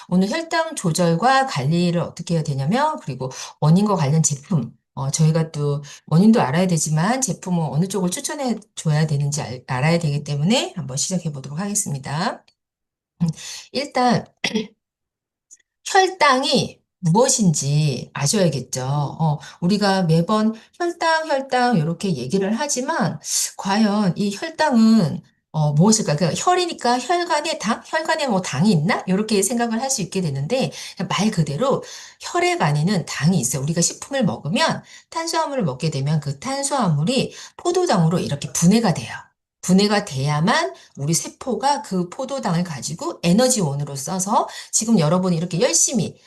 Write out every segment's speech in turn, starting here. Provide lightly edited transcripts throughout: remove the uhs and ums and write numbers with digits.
오늘 혈당 조절과 관리를 어떻게 해야 되냐면, 그리고 원인과 관련 제품, 저희가 또 원인도 알아야 되지만 제품은 어느 쪽을 추천해 줘야 되는지 알아야 되기 때문에 한번 시작해 보도록 하겠습니다. 음, 일단 혈당이 무엇인지 아셔야겠죠. 우리가 매번 혈당 이렇게 얘기를 하지만 과연 이 혈당은 무엇일까? 그러니까 혈이니까 혈관에 혈관에 뭐 당이 있나? 이렇게 생각을 할 수 있게 되는데 말 그대로 혈액 안에는 당이 있어요. 우리가 식품을 먹으면 탄수화물을 먹게 되면 그 탄수화물이 포도당으로 이렇게 분해가 돼요. 분해가 돼야만 우리 세포가 그 포도당을 가지고 에너지원으로 써서 지금 여러분이 이렇게 열심히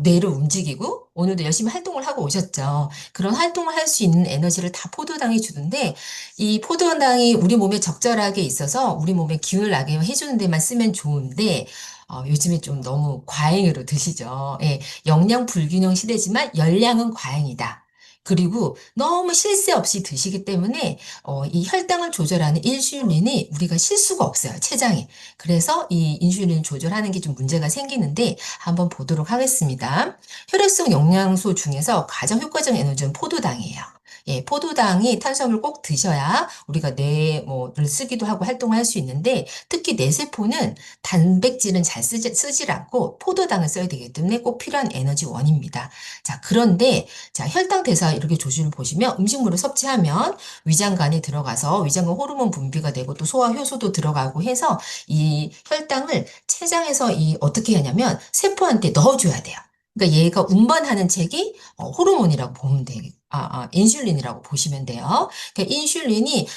뇌를 움직이고 오늘도 열심히 활동을 하고 오셨죠. 그런 활동을 할 수 있는 에너지를 다 포도당이 주는데 이 포도당이 우리 몸에 적절하게 있어서 우리 몸에 기운을 나게 해주는 데만 쓰면 좋은데 요즘에 좀 너무 과잉으로 드시죠. 예, 영양 불균형 시대지만 열량은 과잉이다. 그리고 너무 실세 없이 드시기 때문에 이 혈당을 조절하는 인슐린이 우리가 실 수가 없어요. 췌장에. 그래서 이 인슐린 조절하는 게 좀 문제가 생기는데 한번 보도록 하겠습니다. 혈액성 영양소 중에서 가장 효과적인 에너지는 포도당이에요. 예, 포도당이 탄수화물 꼭 드셔야 우리가 뇌를 쓰기도 하고 활동을 할 수 있는데 특히 뇌세포는 단백질은 잘 쓰질 않고 포도당을 써야 되기 때문에 꼭 필요한 에너지원입니다. 자, 그런데 자, 혈당 대사 이렇게 조절을 보시면 음식물을 섭취하면 위장관에 들어가서 위장관 호르몬 분비가 되고 또 소화 효소도 들어가고 해서 이 혈당을 췌장에서 어떻게 하냐면 세포한테 넣어줘야 돼요. 그러니까 얘가 운반하는 책이 호르몬이라고 보면 돼요. 인슐린이라고 보시면 돼요. 그러니까 인슐린이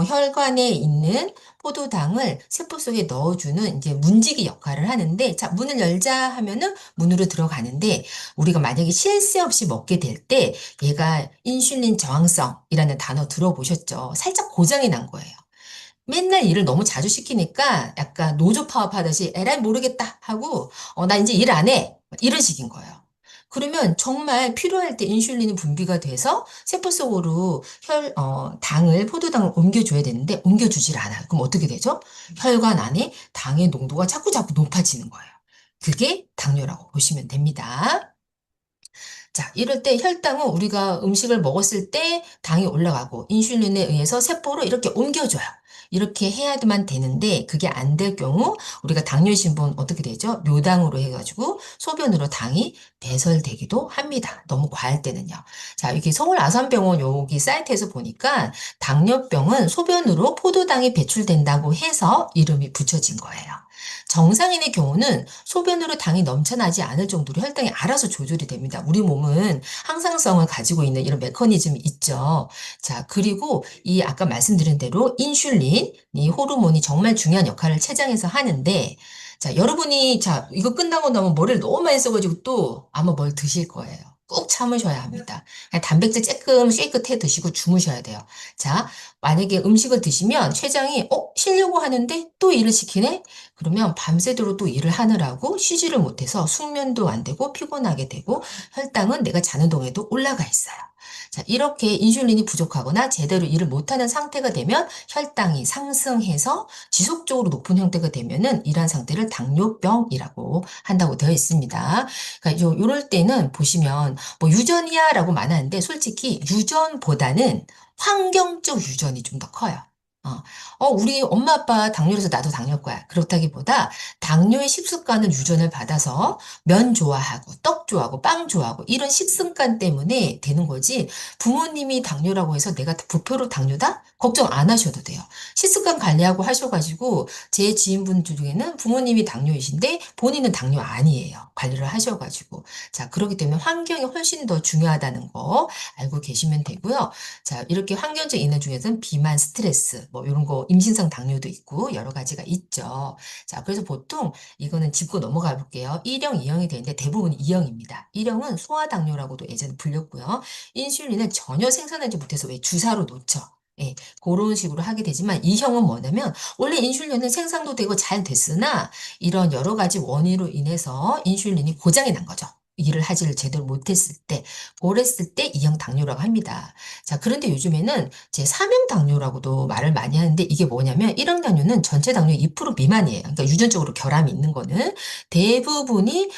혈관에 있는 포도당을 세포 속에 넣어주는 이제 문지기 역할을 하는데, 자, 문을 열자 하면은 문으로 들어가는데, 우리가 만약에 쉴 새 없이 먹게 될 때, 얘가 인슐린 저항성이라는 단어 들어보셨죠? 살짝 고장이 난 거예요. 맨날 일을 너무 자주 시키니까 약간 노조 파업하듯이 에라이 모르겠다 하고 나 이제 일 안 해. 이런 식인 거예요. 그러면 정말 필요할 때 인슐린이 분비가 돼서 세포 속으로 당을, 포도당을 옮겨줘야 되는데 옮겨주질 않아요. 그럼 어떻게 되죠? 혈관 안에 당의 농도가 자꾸자꾸 높아지는 거예요. 그게 당뇨라고 보시면 됩니다. 자, 이럴 때 혈당은 우리가 음식을 먹었을 때 당이 올라가고 인슐린에 의해서 세포로 이렇게 옮겨줘요. 이렇게 해야만 되는데 그게 안 될 경우 우리가 당뇨이신 분 어떻게 되죠? 묘당으로 해가지고 소변으로 당이 배설되기도 합니다. 너무 과할 때는요. 자, 이게 서울 아산병원 여기 사이트에서 보니까 당뇨병은 소변으로 포도당이 배출된다고 해서 이름이 붙여진 거예요. 정상인의 경우는 소변으로 당이 넘쳐나지 않을 정도로 혈당이 알아서 조절이 됩니다. 우리 몸은 항상성을 가지고 있는 이런 메커니즘이 있죠. 자, 그리고 이 아까 말씀드린 대로 인슐린, 이 호르몬이 정말 중요한 역할을 췌장에서 하는데, 자, 여러분이, 자, 이거 끝나고 나면 머리를 너무 많이 써가지고 또 아마 뭘 드실 거예요. 꼭 참으셔야 합니다. 그냥 단백질 조금 쉐이크 드시고 주무셔야 돼요. 자, 만약에 음식을 드시면 췌장이, 쉬려고 하는데 또 일을 시키네? 그러면 밤새도록 또 일을 하느라고 쉬지를 못해서 숙면도 안 되고 피곤하게 되고 혈당은 내가 자는 동에도 올라가 있어요. 자, 이렇게 인슐린이 부족하거나 제대로 일을 못하는 상태가 되면 혈당이 상승해서 지속적으로 높은 형태가 되면은 이러한 상태를 당뇨병이라고 한다고 되어 있습니다. 그러니까 요럴 때는 보시면 뭐 유전이야라고 말하는데 솔직히 유전보다는 환경적 유전이 좀 더 커요. 어, 우리 엄마 아빠 당뇨라서 나도 당뇨일 거야. 그렇다기보다 당뇨의 식습관을 유전을 받아서 면 좋아하고 떡 좋아하고 빵 좋아하고 이런 식습관 때문에 되는 거지 부모님이 당뇨라고 해서 내가 부표로 당뇨다? 걱정 안 하셔도 돼요. 식습관 관리하고 하셔가지고 제 지인분들 중에는 부모님이 당뇨이신데 본인은 당뇨 아니에요. 관리를 하셔가지고. 자, 그렇기 때문에 환경이 훨씬 더 중요하다는 거 알고 계시면 되고요. 자, 이렇게 환경적 인해 중에서는 비만, 스트레스, 뭐 이런 거 임신성 당뇨도 있고 여러 가지가 있죠. 자, 그래서 보통 이거는 짚고 넘어가 볼게요. 1형, 2형이 되는데 대부분 2형입니다. 1형은 소아당뇨라고도 예전에 불렸고요. 인슐린을 전혀 생산하지 못해서 왜 주사로 놓죠. 예, 그런 식으로 하게 되지만 2형은 뭐냐면 원래 인슐린은 생산도 되고 잘 됐으나 이런 여러 가지 원인으로 인해서 인슐린이 고장이 난 거죠. 일을 하지를 제대로 못했을 때, 그랬을 때 E형 당뇨라고 합니다. 자, 그런데 요즘에는 제 3형 당뇨라고도 말을 많이 하는데 이게 뭐냐면 1형 당뇨는 전체 당뇨 2% 미만이에요. 그러니까 유전적으로 결함이 있는 거는 대부분이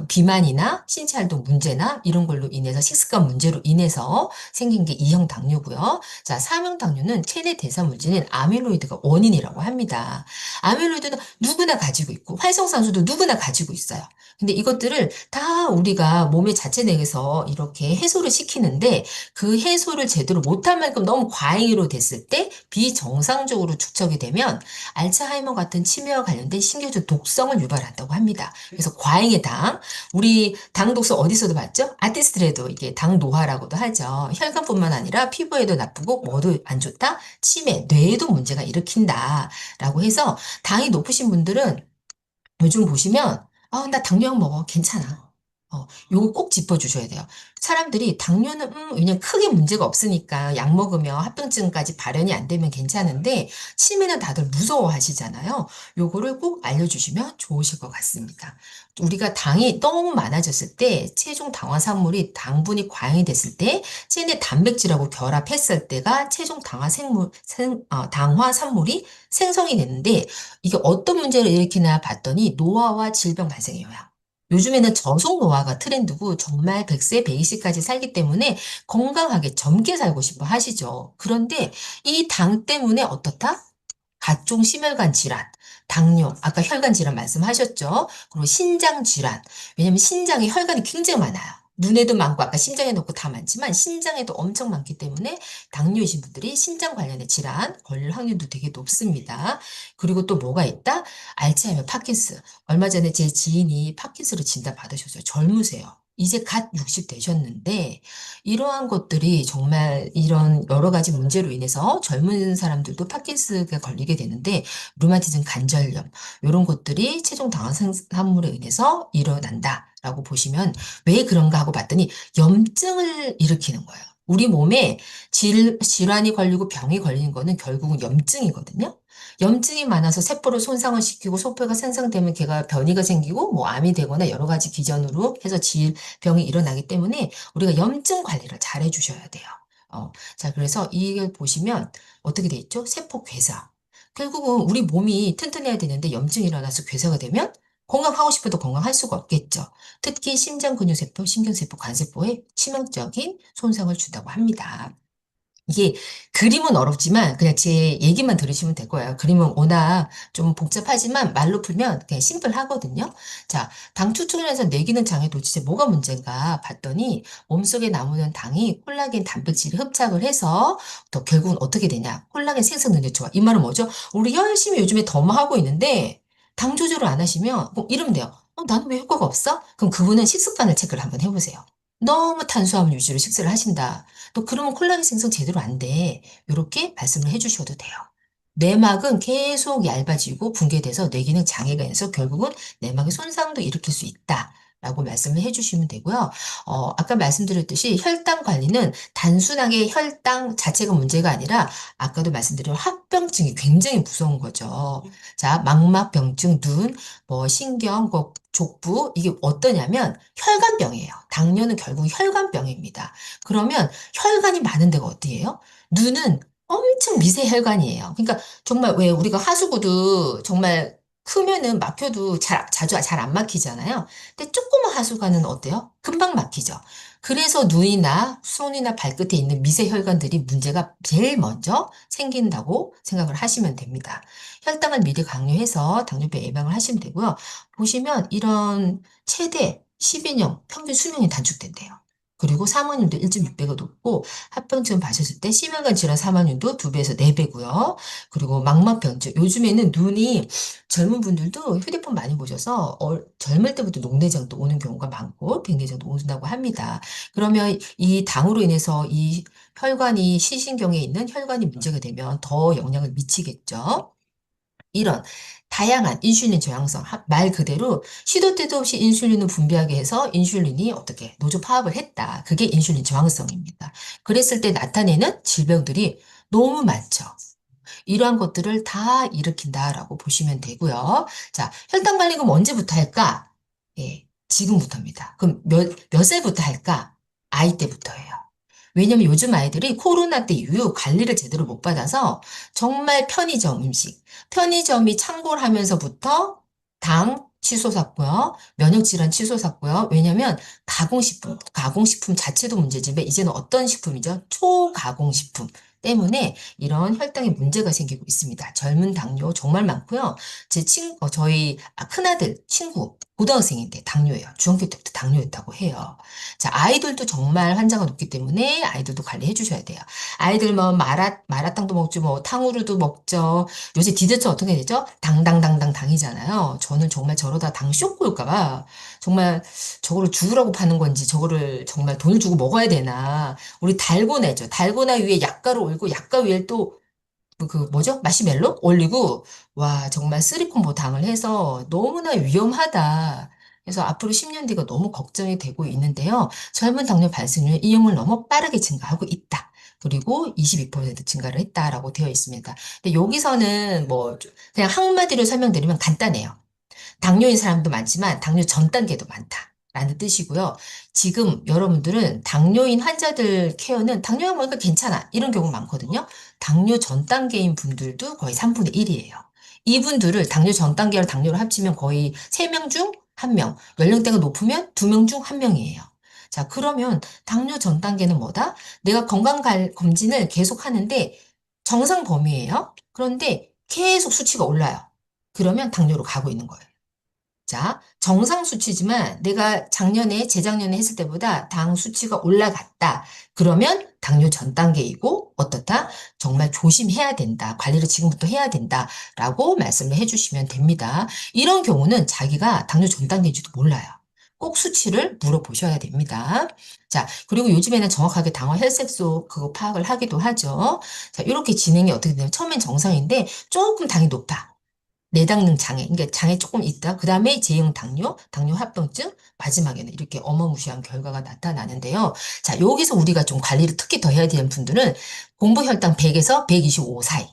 비만이나 신체 활동 문제나 이런 걸로 인해서 식습관 문제로 인해서 생긴 게 2형 당뇨고요. 자, 3형 당뇨는 체내 대사 문제는 아밀로이드가 원인이라고 합니다. 아밀로이드는 누구나 가지고 있고 활성산소도 누구나 가지고 있어요. 근데 이것들을 다 우리가 몸의 자체 내에서 이렇게 해소를 시키는데 그 해소를 제대로 못한 만큼 너무 과잉으로 됐을 때 비정상적으로 축적이 되면 알츠하이머 같은 치매와 관련된 신경적 독성을 유발한다고 합니다. 그래서 과잉의 당, 우리 당 독성 어디서도 봤죠? 아티스트레도 이게 당 노화라고도 하죠. 혈관뿐만 아니라 피부에도 나쁘고 뭐도 안 좋다? 치매, 뇌에도 문제가 일으킨다라고 해서 당이 높으신 분들은 요즘 보시면, 나 당뇨약 먹어. 괜찮아. 요거 꼭 짚어주셔야 돼요. 사람들이 당뇨는, 그냥 크게 문제가 없으니까 약 먹으면 합병증까지 발현이 안 되면 괜찮은데, 치매는 다들 무서워하시잖아요. 요거를 꼭 알려주시면 좋으실 것 같습니다. 우리가 당이 너무 많아졌을 때, 체중 당화 산물이 당분이 과잉이 됐을 때, 체내 단백질하고 결합했을 때가 체중 당화 산물이 생성이 되는데, 이게 어떤 문제를 일으키나 봤더니 노화와 질병 발생이에요. 요즘에는 저속 노화가 트렌드고 정말 100세, 120까지 살기 때문에 건강하게 젊게 살고 싶어 하시죠. 그런데 이 당 때문에 어떻다? 각종 심혈관 질환, 당뇨, 아까 혈관 질환 말씀하셨죠? 그리고 신장 질환. 왜냐면 신장에 혈관이 굉장히 많아요. 눈에도 많고 아까 심장에 넣고 다 많지만 신장에도 엄청 많기 때문에 당뇨이신 분들이 신장 관련의 질환 걸릴 확률도 되게 높습니다. 그리고 또 뭐가 있다? 알츠하이머, 파킨슨. 얼마 전에 제 지인이 파킨슨으로 진단 받으셨어요. 젊으세요. 이제 갓 60 되셨는데 이러한 것들이 정말 이런 여러 가지 문제로 인해서 젊은 사람들도 파킨슨에 걸리게 되는데 루마티즘 관절염 이런 것들이 체중 당화산물에 의해서 일어난다라고 보시면 왜 그런가 하고 봤더니 염증을 일으키는 거예요. 우리 몸에 질환이 걸리고 병이 걸리는 거는 결국은 염증이거든요. 염증이 많아서 세포를 손상을 시키고 소표가 생성되면 걔가 변이가 생기고 뭐 암이 되거나 여러 가지 기전으로 해서 질병이 일어나기 때문에 우리가 염증 관리를 잘 해주셔야 돼요. 자, 그래서 이걸 보시면 어떻게 돼 있죠? 세포 괴사. 결국은 우리 몸이 튼튼해야 되는데 염증이 일어나서 괴사가 되면 건강하고 싶어도 건강할 수가 없겠죠. 특히 심장 근육세포, 신경세포, 간세포에 치명적인 손상을 준다고 합니다. 이게 그림은 어렵지만 그냥 제 얘기만 들으시면 될 거예요. 그림은 워낙 좀 복잡하지만 말로 풀면 그냥 심플하거든요. 자, 당 추출을 해서 내기능 장애 도대체 뭐가 문제인가 봤더니 몸속에 남는 당이 콜라겐 단백질에 흡착을 해서 또 결국은 어떻게 되냐? 콜라겐 생성 능력이 좋아. 이 말은 뭐죠? 우리 열심히 요즘에 더 하고 있는데 당 조절을 안 하시면 뭐 이러면 돼요. 나는 왜 효과가 없어? 그럼 그분은 식습관을 체크를 한번 해보세요. 너무 탄수화물 위주로 식사를 하신다. 또 그러면 콜라겐 생성 제대로 안 돼. 이렇게 말씀을 해주셔도 돼요. 내막은 계속 얇아지고 붕괴돼서 뇌기능 장애가 있어서 결국은 내막의 손상도 일으킬 수 있다. 라고 말씀을 해주시면 되고요. 아까 말씀드렸듯이 혈당 관리는 단순하게 혈당 자체가 문제가 아니라 아까도 말씀드린 합병증이 굉장히 무서운 거죠. 자, 망막병증, 눈, 뭐 신경, 족부 이게 어떠냐면 혈관병이에요. 당뇨는 결국 혈관병입니다. 그러면 혈관이 많은 데가 어디예요? 눈은 엄청 미세 혈관이에요. 그러니까 정말 왜 우리가 하수구도 정말 크면은 막혀도 자주 잘 안 막히잖아요. 근데 조그만 하수관은 어때요? 금방 막히죠. 그래서 눈이나 손이나 발끝에 있는 미세 혈관들이 문제가 제일 먼저 생긴다고 생각을 하시면 됩니다. 혈당을 미리 강요해서 당뇨병 예방을 하시면 되고요. 보시면 이런 최대 12년 평균 수명이 단축된대요. 그리고 사망률도 1.6배가 높고 합병증 봐셨을 때 심혈관 질환 사망률도 2배에서 4배고요. 그리고 망막병증. 요즘에는 눈이 젊은 분들도 휴대폰 많이 보셔서 젊을 때부터 녹내장도 오는 경우가 많고 백내장도 온다고 합니다. 그러면 이 당으로 인해서 이 혈관이 시신경에 있는 혈관이 문제가 되면 더 영향을 미치겠죠. 이런 다양한 인슐린 저항성, 말 그대로 시도 때도 없이 인슐린을 분비하게 해서 인슐린이 어떻게 노조 파업을 했다. 그게 인슐린 저항성입니다. 그랬을 때 나타내는 질병들이 너무 많죠. 이러한 것들을 다 일으킨다라고 보시면 되고요. 자, 혈당 관리 그럼 언제부터 할까? 예. 지금부터입니다. 그럼 몇 살부터 할까? 아이 때부터예요. 왜냐면 요즘 아이들이 코로나 때 이후 관리를 제대로 못 받아서 정말 편의점 음식, 편의점이 창궐 하면서부터 당 치솟았고요. 면역질환 치솟았고요. 왜냐면 가공식품 자체도 문제지만 이제는 어떤 식품이죠? 초가공식품 때문에 이런 혈당에 문제가 생기고 있습니다. 젊은 당뇨 정말 많고요. 저희 큰아들 친구 고등학생인데 당뇨예요. 중학교 때부터 당뇨였다고 해요. 자, 아이들도 정말 환자가 높기 때문에 아이들도 관리해 주셔야 돼요. 아이들 뭐 마라탕도 먹죠, 뭐 탕후루도 먹죠. 요새 디저트 어떻게 되죠? 당당당당 당이잖아요. 저는 정말 저러다 당 쇼크 올까 봐 정말 저거를 죽으라고 파는 건지 저거를 정말 돈을 주고 먹어야 되나. 우리 달고나죠. 달고나 위에 약가루 올고 약가 위에 또 뭐죠? 마시멜로 올리고, 와, 정말 쓰리콤보 당을 해서 너무나 위험하다. 그래서 앞으로 10년 뒤가 너무 걱정이 되고 있는데요. 젊은 당뇨 발생률이 이용을 너무 빠르게 증가하고 있다. 그리고 22% 증가를 했다라고 되어 있습니다. 근데 여기서는 뭐, 그냥 한마디로 설명드리면 간단해요. 당뇨인 사람도 많지만 당뇨 전 단계도 많다라는 뜻이고요. 지금 여러분들은 당뇨인 환자들 케어는 당뇨약 먹으니까 괜찮아. 이런 경우 많거든요. 당뇨 전 단계인 분들도 거의 3분의 1이에요. 이분들을 당뇨 전 단계랑 당뇨를 합치면 거의 3명 중 1명, 연령대가 높으면 2명 중 1명이에요. 자, 그러면 당뇨 전 단계는 뭐다? 내가 검진을 계속 하는데 정상 범위예요. 그런데 계속 수치가 올라요. 그러면 당뇨로 가고 있는 거예요. 자, 정상 수치지만 내가 재작년에 했을 때보다 당 수치가 올라갔다. 그러면 당뇨 전 단계이고 어떻다? 정말 조심해야 된다. 관리를 지금부터 해야 된다. 라고 말씀을 해주시면 됩니다. 이런 경우는 자기가 당뇨 전 단계인지도 몰라요. 꼭 수치를 물어보셔야 됩니다. 자, 그리고 요즘에는 정확하게 당화 혈색소 그거 파악을 하기도 하죠. 자, 이렇게 진행이 어떻게 되냐면 처음엔 정상인데 조금 당이 높아. 내당능 장애, 그러니까 장애 조금 있다. 그 다음에 제형 당뇨, 당뇨 합병증, 마지막에는 이렇게 어마무시한 결과가 나타나는데요. 자, 여기서 우리가 좀 관리를 특히 더 해야 되는 분들은 공복혈당 100에서 125 사이.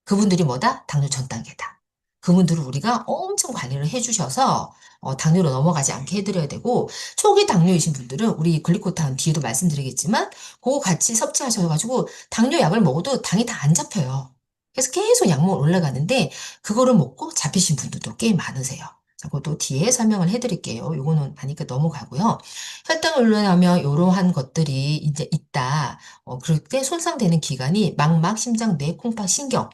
그분들이 뭐다? 당뇨 전 단계다. 그분들을 우리가 엄청 관리를 해주셔서 당뇨로 넘어가지 않게 해드려야 되고 초기 당뇨이신 분들은 우리 글리코탄 뒤에도 말씀드리겠지만 그거 같이 섭취하셔가지고 당뇨 약을 먹어도 당이 다 안 잡혀요. 그래서 계속 약물 올라가는데 그거를 먹고 잡히신 분들도 꽤 많으세요. 자, 그것도 뒤에 설명을 해드릴게요. 요거는 아니까 넘어가고요. 혈당 올라가면 이러한 것들이 이제 있다. 그럴 때 손상되는 기관이 망막, 심장, 뇌, 콩팥, 신경.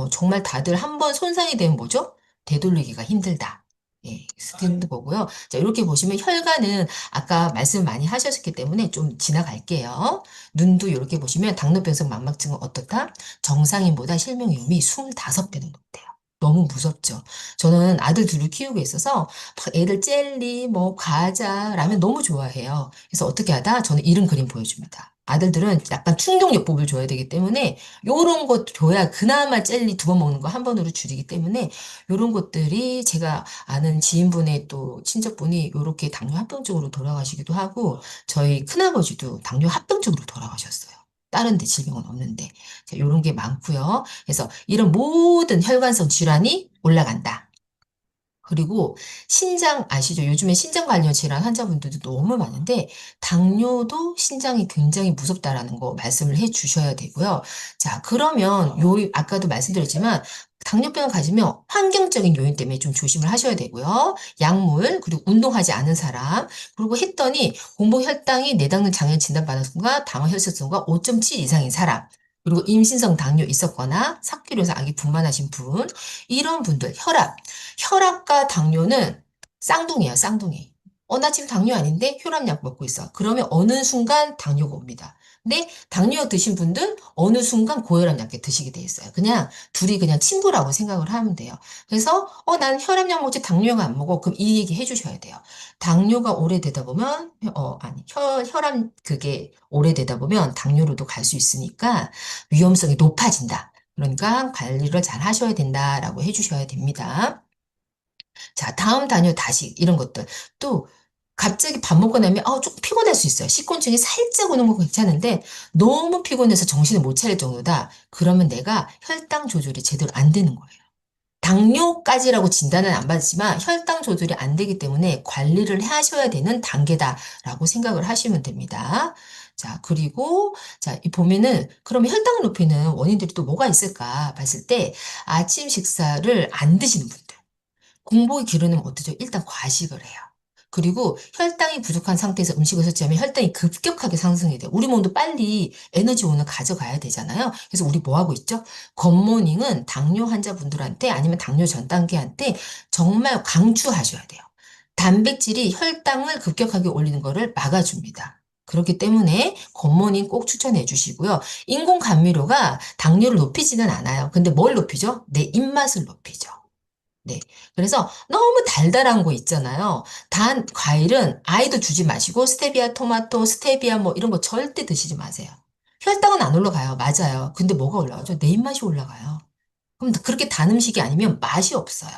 정말 다들 한 번 손상이 되면 뭐죠? 되돌리기가 힘들다. 예, 스탠드 거고요. 자, 이렇게 보시면 혈관은 아까 말씀 많이 하셨기 때문에 좀 지나갈게요. 눈도 이렇게 보시면 당뇨병성 망막증은 어떻다? 정상인보다 실명 위험이 25배는 높대요. 너무 무섭죠. 저는 아들 둘을 키우고 있어서 막 애들 젤리, 뭐 과자, 라면 너무 좋아해요. 그래서 어떻게 하다 저는 이런 그림 보여줍니다. 아들들은 약간 충동요법을 줘야 되기 때문에 요런 것 줘야 그나마 젤리 2번 먹는 거 한 번으로 줄이기 때문에 요런 것들이 제가 아는 지인분의 또 친척분이 요렇게 당뇨 합병증으로 돌아가시기도 하고 저희 큰아버지도 당뇨 합병증으로 돌아가셨어요. 다른 데 질병은 없는데. 자, 요런 게 많고요. 그래서 이런 모든 혈관성 질환이 올라간다. 그리고 신장 아시죠? 요즘에 신장 관련 질환 환자분들도 너무 많은데 당뇨도 신장이 굉장히 무섭다라는 거 말씀을 해 주셔야 되고요. 자, 그러면 아까도 말씀드렸지만 당뇨병을 가지면 환경적인 요인 때문에 좀 조심을 하셔야 되고요. 약물, 그리고 운동하지 않은 사람, 그리고 했더니 공복 혈당이 내당능 장애 진단받은 순간 당화 혈색소가 5.7 이상인 사람, 그리고 임신성 당뇨 있었거나 삭기로서 아기 분만하신 분, 이런 분들, 혈압과 당뇨는 쌍둥이야, 쌍둥이. 나 지금 당뇨 아닌데 혈압약 먹고 있어. 그러면 어느 순간 당뇨가 옵니다. 근데 당뇨약 드신 분들 어느 순간 고혈압 약게 드시게 돼 있어요. 그냥 둘이 그냥 친구라고 생각을 하면 돼요. 그래서 난 혈압약 먹지 당뇨약 안 먹어. 그럼 이 얘기 해주셔야 돼요. 당뇨가 오래되다 보면 아니 혈압 그게 오래되다 보면 당뇨로도 갈 수 있으니까 위험성이 높아진다. 그러니까 관리를 잘 하셔야 된다라고 해주셔야 됩니다. 자, 다음 단요 다시 이런 것들. 또 갑자기 밥 먹고 나면 조금 피곤할 수 있어요. 식곤증이 살짝 오는 건 괜찮은데 너무 피곤해서 정신을 못 차릴 정도다. 그러면 내가 혈당 조절이 제대로 안 되는 거예요. 당뇨까지라고 진단은 안 받지만 혈당 조절이 안 되기 때문에 관리를 하셔야 되는 단계다라고 생각을 하시면 됩니다. 자, 그리고, 자, 이 보면은, 그러면 혈당을 높이는 원인들이 또 뭐가 있을까 봤을 때, 아침 식사를 안 드시는 분들. 공복이 기르면 어떠죠? 일단 과식을 해요. 그리고 혈당이 부족한 상태에서 음식을 섭취하면 혈당이 급격하게 상승이 돼요. 우리 몸도 빨리 에너지원을 가져가야 되잖아요. 그래서 우리 뭐 하고 있죠? 굿모닝은 당뇨 환자분들한테 아니면 당뇨 전 단계한테 정말 강추하셔야 돼요. 단백질이 혈당을 급격하게 올리는 거를 막아줍니다. 그렇기 때문에 굿모닝 꼭 추천해 주시고요. 인공 감미료가 당뇨를 높이지는 않아요. 근데 뭘 높이죠? 내 입맛을 높이죠. 네. 그래서 너무 달달한 거 있잖아요. 단 과일은 아이도 주지 마시고 스테비아 토마토, 스테비아 뭐 이런 거 절대 드시지 마세요. 혈당은 안 올라가요. 맞아요. 근데 뭐가 올라가죠? 내 입맛이 올라가요. 그럼 그렇게 단 음식이 아니면 맛이 없어요.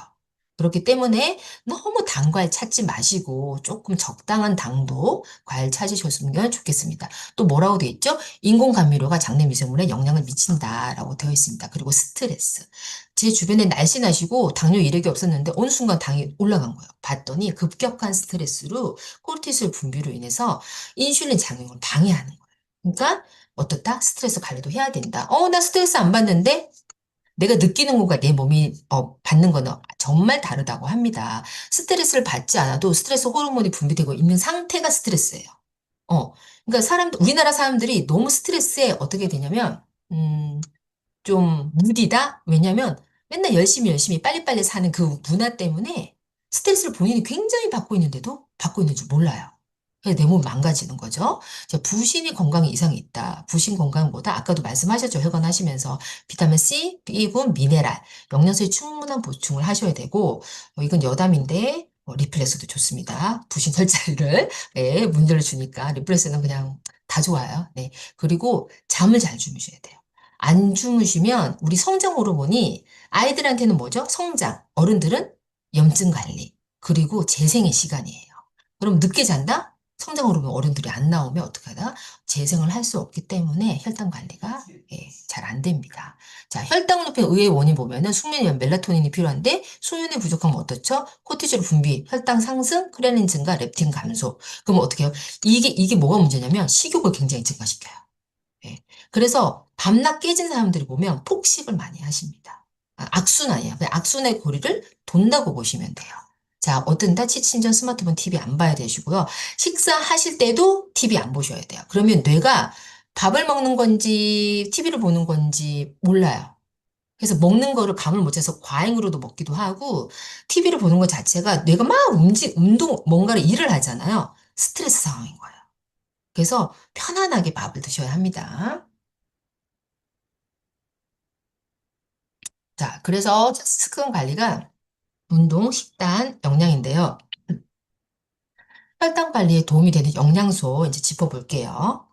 그렇기 때문에 너무 단 과일 찾지 마시고 조금 적당한 당도 과일 찾으셨으면 좋겠습니다. 또 뭐라고 되어 있죠? 인공 감미료가 장내 미생물에 영향을 미친다라고 되어 있습니다. 그리고 스트레스. 제 주변에 날씬하시고 당뇨 이력이 없었는데 어느 순간 당이 올라간 거예요. 봤더니 급격한 스트레스로 코르티솔 분비로 인해서 인슐린 작용을 방해하는 거예요. 그러니까 어떻다? 스트레스 관리도 해야 된다. 나 스트레스 안 받는데? 내가 느끼는 것과 내 몸이 받는 거는 정말 다르다고 합니다. 스트레스를 받지 않아도 스트레스 호르몬이 분비되고 있는 상태가 스트레스예요. 어, 그러니까 우리나라 사람들이 너무 스트레스에 어떻게 되냐면, 좀 무디다? 왜냐면 맨날 열심히 빨리빨리 사는 그 문화 때문에 스트레스를 본인이 굉장히 받고 있는데도 받고 있는 줄 몰라요. 그래서 내 몸이 망가지는 거죠. 자, 부신이 건강에 이상이 있다. 부신 건강은 뭐다? 아까도 말씀하셨죠. 혈관 하시면서 비타민 C, B군, 미네랄, 영양소의 충분한 보충을 하셔야 되고 이건 여담인데 리플렉스도 좋습니다. 부신 혈자리를 네, 문제를 주니까 리플렉스는 그냥 다 좋아요. 네. 그리고 잠을 잘 주무셔야 돼요. 안 주무시면 우리 성장 호르몬이 아이들한테는 뭐죠? 성장. 어른들은 염증 관리. 그리고 재생의 시간이에요. 그럼 늦게 잔다? 성장 호르몬 어른들이 안 나오면 어떻게 하다? 재생을 할 수 없기 때문에 혈당 관리가 잘 안 됩니다. 자, 혈당 높인 의외의 원인 보면은 숙면이면 멜라토닌이 필요한데 수면이 부족하면 어떻죠? 코티졸 분비, 혈당 상승, 크레닌 증가, 렙틴 감소. 그럼 어떻게 해요? 이게 뭐가 문제냐면 식욕을 굉장히 증가시켜요. 예. 그래서 밤낮 깨진 사람들이 보면 폭식을 많이 하십니다. 악순환이에요. 그냥 악순환의 고리를 돈다고 보시면 돼요. 자, 어떤 다치 친전 스마트폰 TV 안 봐야 되시고요. 식사하실 때도 TV 안 보셔야 돼요. 그러면 뇌가 밥을 먹는 건지 TV를 보는 건지 몰라요. 그래서 먹는 거를 감을 못 채서 과잉으로도 먹기도 하고 TV를 보는 것 자체가 뇌가 막 뭔가를 일을 하잖아요. 스트레스 상황인 거예요. 그래서 편안하게 밥을 드셔야 합니다. 자, 그래서 스크은 관리가 운동, 식단, 영양인데요. 혈당 관리에 도움이 되는 영양소 이제 짚어볼게요.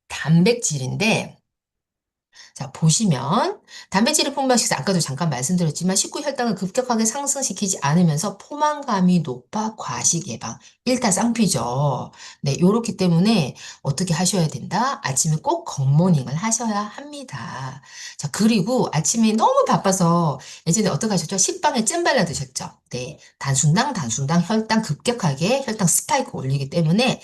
단백질인데, 자, 보시면 단백질을 풍부한 식사 아까도 잠깐 말씀드렸지만 식후 혈당을 급격하게 상승시키지 않으면서 포만감이 높아 과식 예방, 일타쌍피죠. 네, 요렇기 때문에 어떻게 하셔야 된다? 아침에 꼭 굿모닝을 하셔야 합니다. 자, 그리고 아침에 너무 바빠서 예전에 어떻게 하셨죠? 식빵에 찜 발라 드셨죠? 네, 단순당 혈당 급격하게 혈당 스파이크 올리기 때문에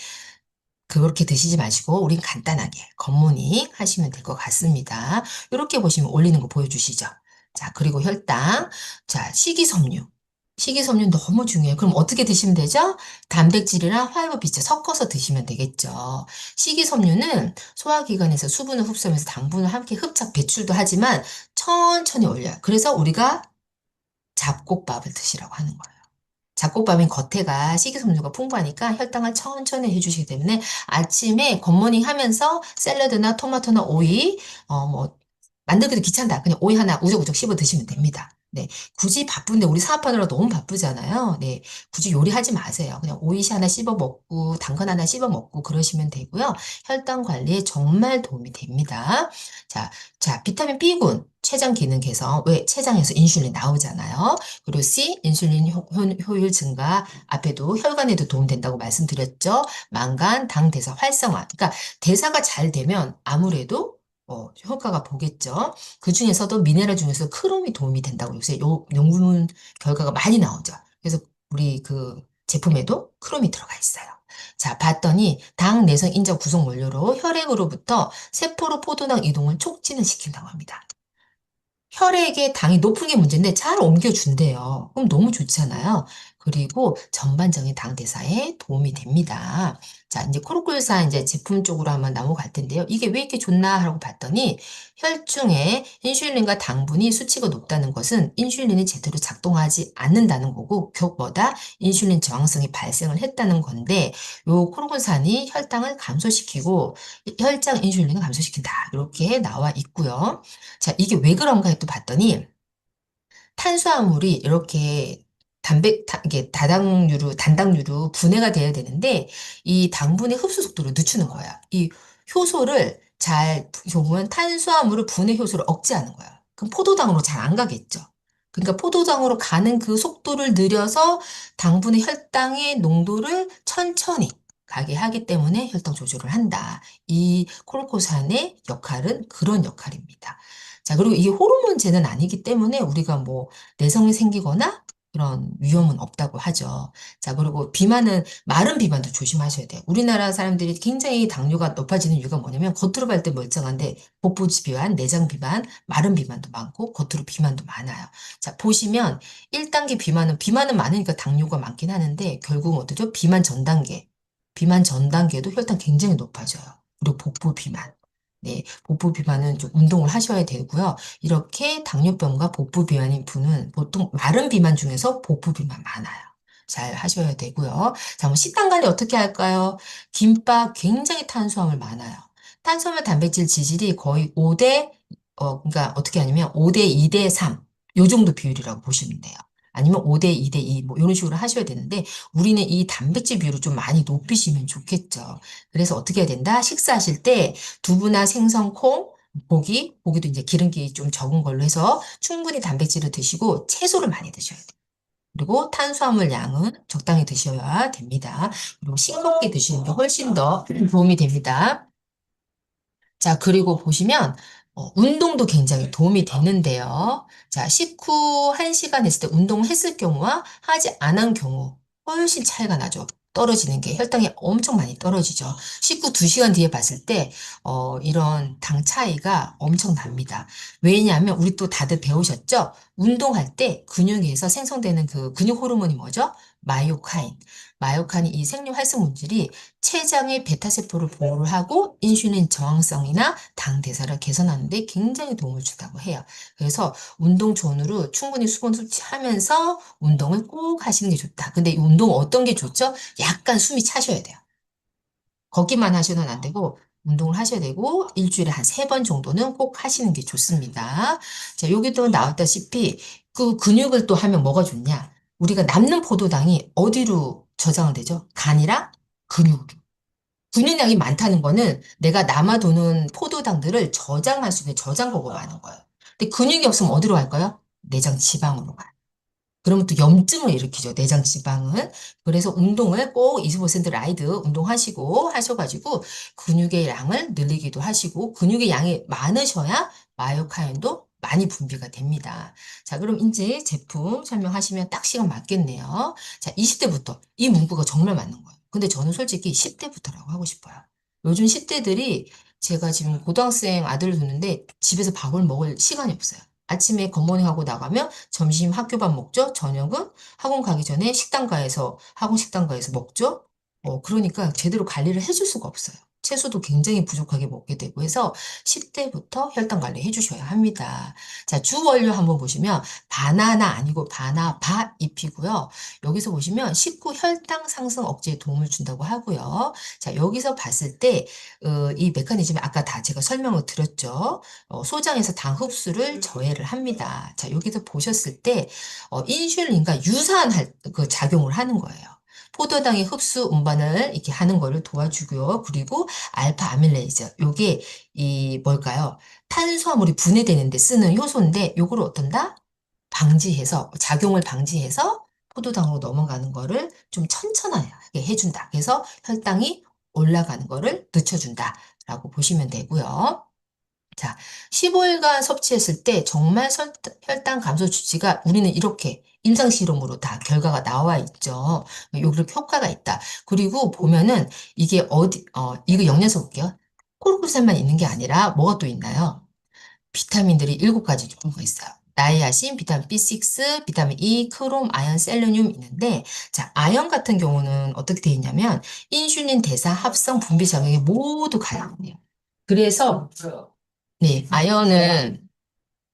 그렇게 드시지 마시고 우린 간단하게 굿모닝 하시면 될 것 같습니다. 이렇게 보시면 올리는 거 보여주시죠. 자, 그리고 혈당. 자, 식이섬유. 식이섬유 너무 중요해요. 그럼 어떻게 드시면 되죠? 단백질이랑 화이버 비트 섞어서 드시면 되겠죠. 식이섬유는 소화기관에서 수분을 흡수하면서 당분을 함께 흡착 배출도 하지만 천천히 올려요. 그래서 우리가 잡곡밥을 드시라고 하는 거예요. 잡곡밥인 겉에가 식이섬유가 풍부하니까 혈당을 천천히 해주시기 때문에 아침에 굿모닝 하면서 샐러드나 토마토나 오이, 뭐, 만들기도 귀찮다. 그냥 오이 하나 우적우적 씹어 드시면 됩니다. 네. 굳이 바쁜데 우리 사업하느라 너무 바쁘잖아요. 네. 굳이 요리하지 마세요. 그냥 오이 하나 씹어 먹고, 당근 하나 씹어 먹고 그러시면 되고요. 혈당 관리에 정말 도움이 됩니다. 자, 자, 비타민 B군. 췌장 기능 개선. 왜? 췌장에서 인슐린 나오잖아요. 그리고 C, 인슐린 효율 증가. 앞에도 혈관에도 도움된다고 말씀드렸죠. 망간, 당 대사 활성화. 그러니까 대사가 잘 되면 아무래도 효과가 보겠죠. 그 중에서도 미네랄 중에서 크롬이 도움이 된다고 요새 연구문 결과가 많이 나오죠. 그래서 우리 그 제품에도 크롬이 들어가 있어요. 자, 봤더니 당 내성 인자 구성 원료로 혈액으로부터 세포로 포도당 이동을 촉진을 시킨다고 합니다. 혈액의 당이 높은 게 문제인데 잘 옮겨준대요. 그럼 너무 좋잖아요. 그리고 전반적인 당 대사에 도움이 됩니다. 자, 이제 코르쿨사 이제 제품 쪽으로 한번 넘어갈 텐데요. 이게 왜 이렇게 좋나 하고 봤더니 혈중에 인슐린과 당분이 수치가 높다는 것은 인슐린이 제대로 작동하지 않는다는 거고, 격보다 인슐린 저항성이 발생을 했다는 건데, 요 코르쿨산이 혈당을 감소시키고 혈장 인슐린을 감소시킨다. 이렇게 나와 있고요. 자, 이게 왜 그런가 또 봤더니 탄수화물이 이렇게 이게 단당류로 분해가 돼야 되는데 이 당분의 흡수 속도를 늦추는 거야. 이 효소를 잘 보면 탄수화물을 분해 효소를 억제하는 거야. 그럼 포도당으로 잘 안 가겠죠. 그러니까 포도당으로 가는 그 속도를 느려서 당분의 혈당의 농도를 천천히 가게 하기 때문에 혈당 조절을 한다. 이 콜코산의 역할은 그런 역할입니다. 자, 그리고 이게 호르몬제는 아니기 때문에 우리가 뭐 내성이 생기거나 그런 위험은 없다고 하죠. 자, 그리고 마른 비만도 조심하셔야 돼요. 우리나라 사람들이 굉장히 당뇨가 높아지는 이유가 뭐냐면 겉으로 봤을 때 멀쩡한데 복부 비만, 내장 비만, 마른 비만도 많고 겉으로 비만도 많아요. 자, 보시면 1단계 비만은 많으니까 당뇨가 많긴 하는데 결국은 어떠죠? 비만 전 단계. 비만 전 단계도 혈당 굉장히 높아져요. 그리고 복부 비만. 네, 복부 비만은 좀 운동을 하셔야 되고요. 이렇게 당뇨병과 복부 비만인 분은 보통 마른 비만 중에서 복부 비만 많아요. 잘 하셔야 되고요. 자, 뭐 식단 관리 어떻게 할까요? 김밥 굉장히 탄수화물 많아요. 탄수화물 단백질 지질이 거의 5대, 그러니까 어떻게 하냐면 5대 2대 3. 요 정도 비율이라고 보시면 돼요. 아니면 5대 2대 2, 뭐 이런 식으로 하셔야 되는데 우리는 이 단백질 비율을 좀 많이 높이시면 좋겠죠. 그래서 어떻게 해야 된다? 식사하실 때 두부나 생선, 콩, 고기도 이제 기름기 좀 적은 걸로 해서 충분히 단백질을 드시고 채소를 많이 드셔야 돼요. 그리고 탄수화물 양은 적당히 드셔야 됩니다. 그리고 싱겁게 드시는 게 훨씬 더 도움이 됩니다. 자, 그리고 보시면 운동도 굉장히 도움이 되는데요. 자, 식후 1시간 했을 때 운동을 했을 경우와 하지 않은 경우 훨씬 차이가 나죠. 떨어지는 게 혈당이 엄청 많이 떨어지죠. 식후 2시간 뒤에 봤을 때 이런 당 차이가 엄청 납니다. 왜냐하면 우리 또 다들 배우셨죠? 운동할 때 근육에서 생성되는 그 근육 호르몬이 뭐죠? 마이오카인. 마이오카인 이 생리 활성 물질이 췌장의 베타세포를 보호를 하고 인슐린 저항성이나 당 대사를 개선하는 데 굉장히 도움을 준다고 해요. 그래서 운동 전후로 충분히 수분 섭취하면서 운동을 꼭 하시는 게 좋다. 근데 이 운동 어떤 게 좋죠? 약간 숨이 차셔야 돼요. 걷기만 하셔는 안 되고 운동을 하셔야 되고 일주일에 한 3번 정도는 꼭 하시는 게 좋습니다. 자, 여기도 나왔다시피 그 근육을 또 하면 뭐가 좋냐? 우리가 남는 포도당이 어디로 저장을 되죠? 간이랑 근육. 근육량이 많다는 거는 내가 남아도는 포도당들을 저장할 수 있는 저장고가 많은 거예요. 근데 근육이 없으면 어디로 갈까요? 내장 지방으로 가요. 그러면 또 염증을 일으키죠, 내장 지방은. 그래서 운동을 꼭 25% 라이드 운동하시고 하셔가지고 근육의 양을 늘리기도 하시고 근육의 양이 많으셔야 마이오카인도 많이 분비가 됩니다. 자, 그럼 이제 제품 설명하시면 딱 시간 맞겠네요. 자, 20대부터 이 문구가 정말 맞는 거예요. 근데 저는 솔직히 10대부터라고 하고 싶어요. 요즘 10대들이 제가 지금 고등학생 아들을 두는데 집에서 밥을 먹을 시간이 없어요. 아침에 굿모닝 하고 나가면 점심 학교밥 먹죠. 저녁은 학원 가기 전에 학원 식당가에서 먹죠. 그러니까 제대로 관리를 해줄 수가 없어요. 채소도 굉장히 부족하게 먹게 되고 해서 10대부터 혈당 관리 해주셔야 합니다. 자, 주 원료 한번 보시면 바나나 아니고 바나바 잎이고요. 여기서 보시면 식후 혈당 상승 억제에 도움을 준다고 하고요. 자, 여기서 봤을 때, 이 메커니즘이 아까 다 제가 설명을 드렸죠. 소장에서 당 흡수를 저해를 합니다. 자, 여기서 보셨을 때 인슐린과 유사한 그 작용을 하는 거예요. 포도당의 흡수 운반을 이렇게 하는 거를 도와주고요. 그리고 알파 아밀레이즈, 요게 이 뭘까요? 탄수화물이 분해되는데 쓰는 효소인데 요거를 어떤다? 작용을 방지해서 포도당으로 넘어가는 거를 좀 천천하게 해준다. 그래서 혈당이 올라가는 거를 늦춰준다라고 보시면 되고요. 자, 15일간 섭취했을 때 정말 혈당 감소 수치가 우리는 이렇게 임상 실험으로 다 결과가 나와 있죠. 이렇게 효과가 있다. 그리고 보면은 이게 이거 영양소 볼게요. 코르크산만 있는 게 아니라 뭐가 또 있나요? 비타민들이 7가지 종류가 있어요. 나이아신, 비타민 B6, 비타민 E, 크롬, 아연, 셀레늄 있는데, 자, 아연 같은 경우는 어떻게 되어 있냐면, 인슐린 대사, 합성, 분비 작용이 모두 가능해요. 그래서, 네, 아연은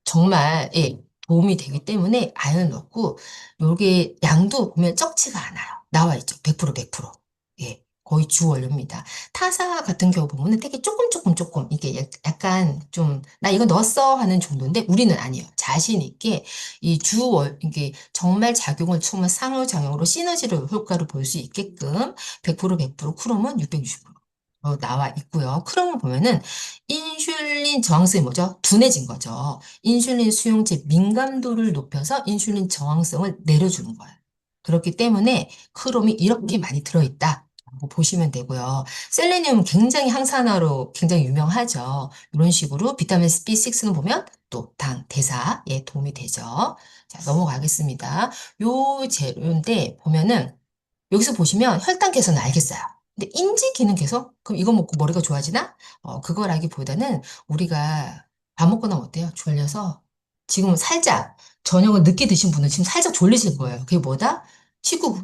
정말, 예, 도움이 되기 때문에 아연을 넣고, 요게 양도 보면 적지가 않아요. 나와 있죠. 100%, 100%. 예, 거의 주 원료입니다. 타사 같은 경우 보면은 되게 조금, 이게 약간 좀, 나 이거 넣었어 하는 정도인데, 우리는 아니에요. 자신 있게 이게 정말 작용을 처음 상호작용으로 시너지를 효과를 볼 수 있게끔 100%, 100% 크롬은 660%. 나와 있고요. 크롬을 보면은 인슐린 저항성이 뭐죠? 둔해진 거죠. 인슐린 수용체 민감도를 높여서 인슐린 저항성을 내려주는 거예요. 그렇기 때문에 크롬이 이렇게 많이 들어있다. 고 보시면 되고요. 셀레늄은 굉장히 항산화로 굉장히 유명하죠. 이런 식으로 비타민 B6는 보면 또 당, 대사에 도움이 되죠. 자, 넘어가겠습니다. 요 재료인데 보면은 여기서 보시면 혈당 개선은 알겠어요. 근데 인지 기능 개선? 그럼 이거 먹고 머리가 좋아지나? 그거라기보다는 우리가 밥 먹고 나면 어때요? 졸려서 지금 살짝 저녁을 늦게 드신 분은 지금 살짝 졸리실 거예요. 그게 뭐다? 식구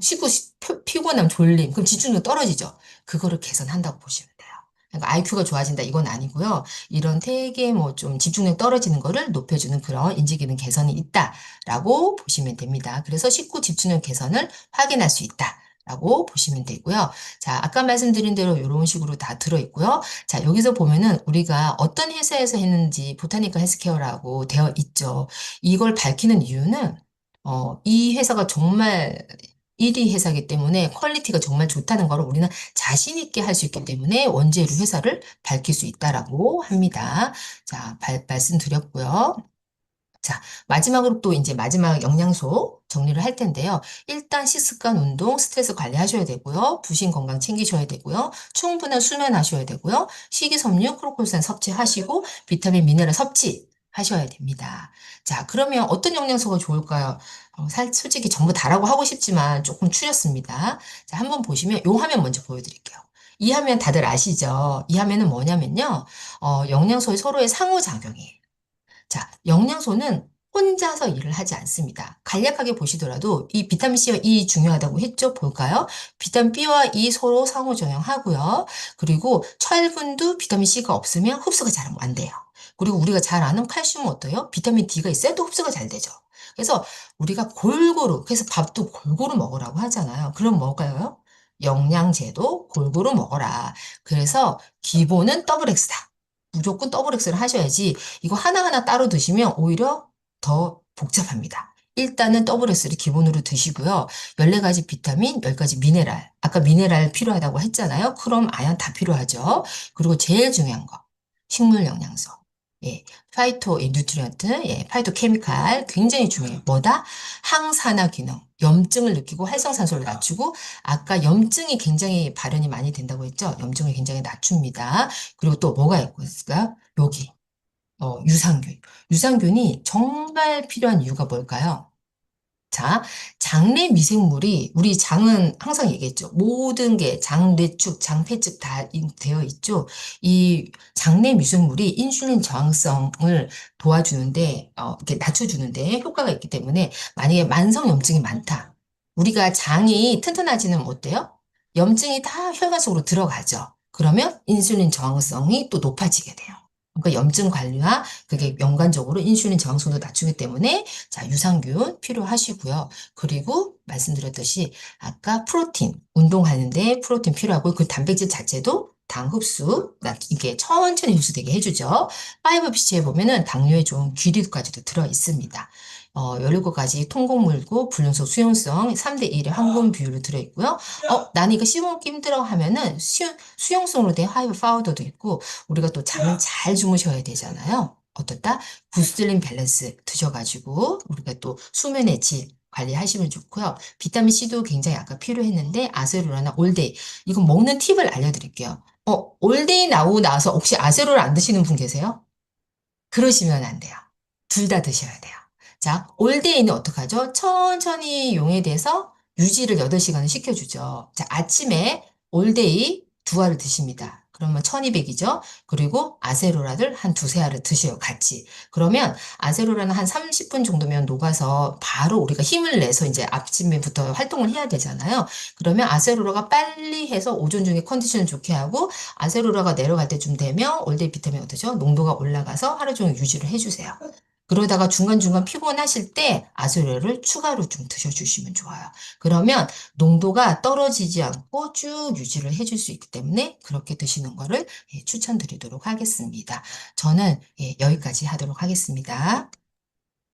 피곤함, 졸림. 그럼 집중력 떨어지죠. 그거를 개선한다고 보시면 돼요. 그러니까 IQ가 좋아진다 이건 아니고요. 이런 되게 뭐 좀 집중력 떨어지는 거를 높여주는 그런 인지 기능 개선이 있다라고 보시면 됩니다. 그래서 식구 집중력 개선을 확인할 수 있다. 라고 보시면 되고요. 자, 아까 말씀드린 대로 이런 식으로 다 들어있고요. 자, 여기서 보면은 우리가 어떤 회사에서 했는지 보타니컬 헬스케어라고 되어 있죠. 이걸 밝히는 이유는, 이 회사가 정말 1위 회사이기 때문에 퀄리티가 정말 좋다는 걸 우리는 자신 있게 할 수 있기 때문에 원재료 회사를 밝힐 수 있다라고 합니다. 자, 말씀드렸고요. 자, 마지막으로 또 이제 마지막 영양소 정리를 할 텐데요. 일단 식습관, 운동, 스트레스 관리하셔야 되고요. 부신 건강 챙기셔야 되고요. 충분한 수면하셔야 되고요. 식이섬유, 크로콜산 섭취하시고 비타민, 미네랄 섭취하셔야 됩니다. 자, 그러면 어떤 영양소가 좋을까요? 솔직히 전부 다라고 하고 싶지만 조금 추렸습니다. 자, 한번 보시면 요 화면 먼저 보여드릴게요. 이 화면 다들 아시죠? 이 화면은 뭐냐면요. 영양소의 서로의 상호작용이에요. 자, 영양소는 혼자서 일을 하지 않습니다. 간략하게 보시더라도 이 비타민 C와 E 중요하다고 했죠? 볼까요? 비타민 B와 E 서로 상호작용하고요. 그리고 철분도 비타민 C가 없으면 흡수가 잘 안 돼요. 그리고 우리가 잘 아는 칼슘은 어때요? 비타민 D가 있어야 또 흡수가 잘 되죠. 그래서 우리가 골고루, 그래서 밥도 골고루 먹으라고 하잖아요. 그럼 뭐가요? 영양제도 골고루 먹어라. 그래서 기본은 더블 X다. 무조건 더블 X를 하셔야지 이거 하나하나 따로 드시면 오히려 더 복잡합니다. 일단은 더블 S를 기본으로 드시고요. 14가지 비타민, 10가지 미네랄. 아까 미네랄 필요하다고 했잖아요. 크롬, 아연 다 필요하죠. 그리고 제일 중요한 거. 식물 영양소. 예, 파이토, 뉴트리언트, 예, 파이토 케미칼 굉장히 중요해요. 뭐다? 항산화 기능. 염증을 느끼고 활성산소를 낮추고 아까 염증이 굉장히 발현이 많이 된다고 했죠? 염증을 굉장히 낮춥니다. 그리고 또 뭐가 있을까요? 여기. 유산균. 유산균이 정말 필요한 이유가 뭘까요? 자, 장내 미생물이 우리 장은 항상 얘기했죠. 모든 게 장, 뇌축, 장폐축 다 되어 있죠. 이 장내 미생물이 인슐린 저항성을 도와주는데 이렇게 낮춰주는데 효과가 있기 때문에 만약에 만성 염증이 많다. 우리가 장이 튼튼하지는 못해요. 염증이 다 혈관 속으로 들어가죠. 그러면 인슐린 저항성이 또 높아지게 돼요. 그러니까 염증 관리와 그게 연관적으로 인슐린 저항성도 낮추기 때문에 자, 유산균 필요하시고요. 그리고 말씀드렸듯이 아까 프로틴, 운동하는데 프로틴 필요하고 그 단백질 자체도 당 흡수, 이게 천천히 흡수되게 해주죠. 파이브 피치에 보면은 당뇨에 좋은 귀리까지도 들어 있습니다. 17가지 통곡물고 불륜속 수용성 3대 1의 황분 비율로 들어있고요. 난 이거 씹어먹기 힘들어 하면은 수용성으로 된 하이브 파우더도 있고 우리가 또 잠을 잘 주무셔야 되잖아요. 어떻다? 구슬린 밸런스 드셔가지고 우리가 또 수면의 질 관리하시면 좋고요. 비타민 C도 굉장히 아까 필요했는데 아세로라나 올데이 이거 먹는 팁을 알려드릴게요. 올데이 나오고 나서 혹시 아세로를 안 드시는 분 계세요? 그러시면 안 돼요. 둘 다 드셔야 돼요. 자, 올데이는 어떡하죠? 천천히 용에 대해서 유지를 8시간을 시켜주죠. 자, 아침에 올데이 2알을 드십니다. 그러면 1200이죠? 그리고 아세로라를 한 두세 알을 드셔요, 같이. 그러면 아세로라는 한 30분 정도면 녹아서 바로 우리가 힘을 내서 이제 아침에부터 활동을 해야 되잖아요. 그러면 아세로라가 빨리 해서 오전 중에 컨디션을 좋게 하고 아세로라가 내려갈 때쯤 되면 올데이 비타민 어떠죠? 농도가 올라가서 하루 종일 유지를 해주세요. 그러다가 중간중간 피곤하실 때 아세로라를 추가로 좀 드셔주시면 좋아요. 그러면 농도가 떨어지지 않고 쭉 유지를 해줄 수 있기 때문에 그렇게 드시는 거를 추천드리도록 하겠습니다. 저는 여기까지 하도록 하겠습니다.